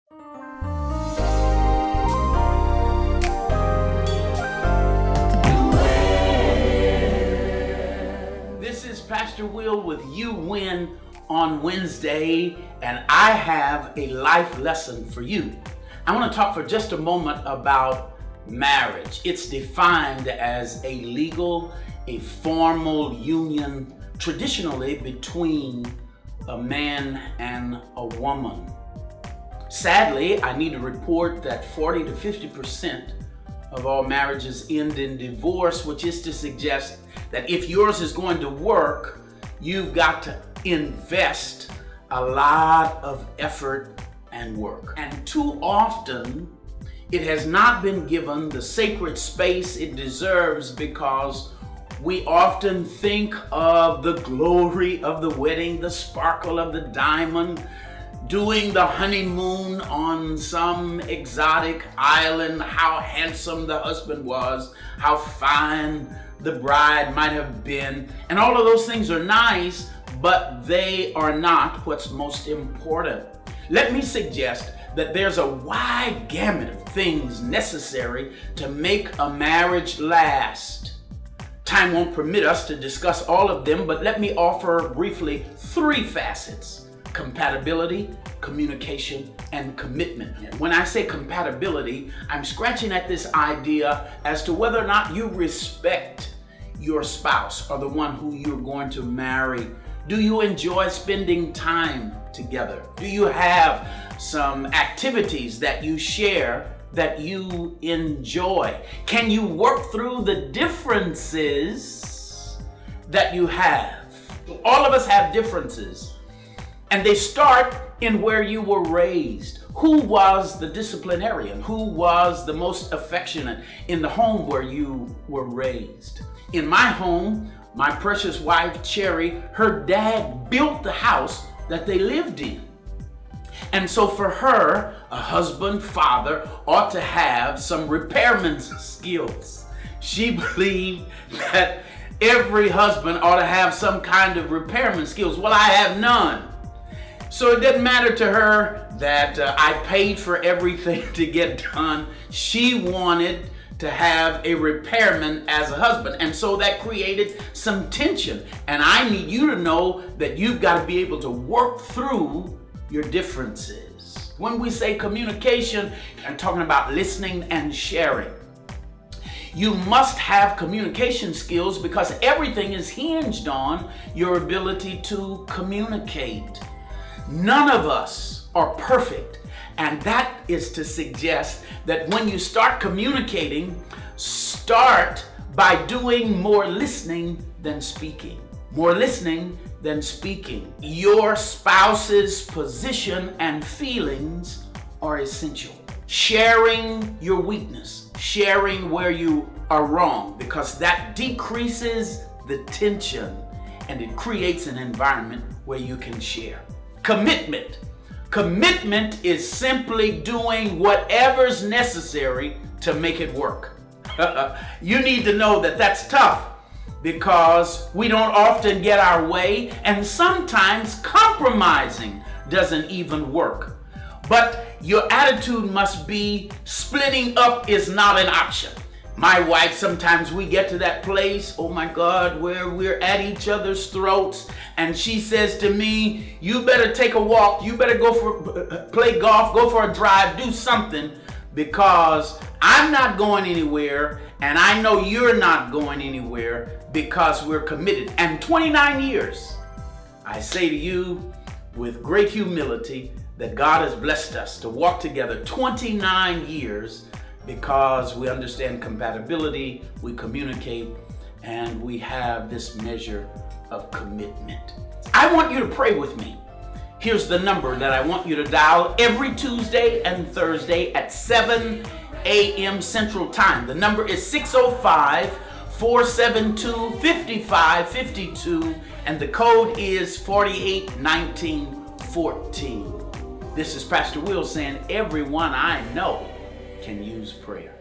This is Pastor Will with You Win on Wednesday, and I have a life lesson for you. I want to talk for just a moment about marriage. It's defined as a legal, a formal union traditionally between a man and a woman. Sadly, I need to report that 40 to 50% of all marriages end in divorce, which is to suggest that if yours is going to work, you've got to invest a lot of effort and work. And too often, it has not been given the sacred space it deserves because we often think of the glory of the wedding, the sparkle of the diamond, doing the honeymoon on some exotic island, how handsome the husband was, how fine the bride might have been. And all of those things are nice, but they are not what's most important. Let me suggest that there's a wide gamut of things necessary to make a marriage last. Time won't permit us to discuss all of them, but let me offer briefly 3 facets: compatibility, communication, and commitment. When I say compatibility, I'm scratching at this idea as to whether or not you respect your spouse or the one who you're going to marry. Do you enjoy spending time together? Do you have some activities that you share that you enjoy? Can you work through the differences that you have? All of us have differences, and they start in where you were raised. Who was the disciplinarian? Who was the most affectionate in the home where you were raised? In my home, my precious wife, Cherry, her dad built the house that they lived in. And so for her, a husband, father, ought to have some repairman's skills. She believed that every husband ought to have some kind of repairman skills. Well, I have none. So it didn't matter to her that I paid for everything to get done. She wanted to have a repairman as a husband. And so that created some tension. And I need you to know that you've got to be able to work through your differences. When we say communication, I'm talking about listening and sharing. You must have communication skills because everything is hinged on your ability to communicate. None of us are perfect. And that is to suggest that when you start communicating, start by doing more listening than speaking. More listening than speaking. Your spouse's position and feelings are essential. Sharing your weakness, sharing where you are wrong, because that decreases the tension and it creates an environment where you can share. Commitment. Commitment is simply doing whatever's necessary to make it work. You need to know that that's tough because we don't often get our way, and sometimes compromising doesn't even work. But your attitude must be splitting up is not an option. My wife, sometimes we get to that place, oh my God, where we're at each other's throats, and she says to me, you better take a walk, you better play golf, go for a drive, do something, because I'm not going anywhere, and I know you're not going anywhere because we're committed. And 29 years, I say to you with great humility that God has blessed us to walk together 29 years because we understand compatibility, we communicate, and we have this measure of commitment. I want you to pray with me. Here's the number that I want you to dial every Tuesday and Thursday at 7 a.m. Central Time. The number is 605-472-5552, and the code is 481914. This is Pastor Will saying everyone I know can use prayer.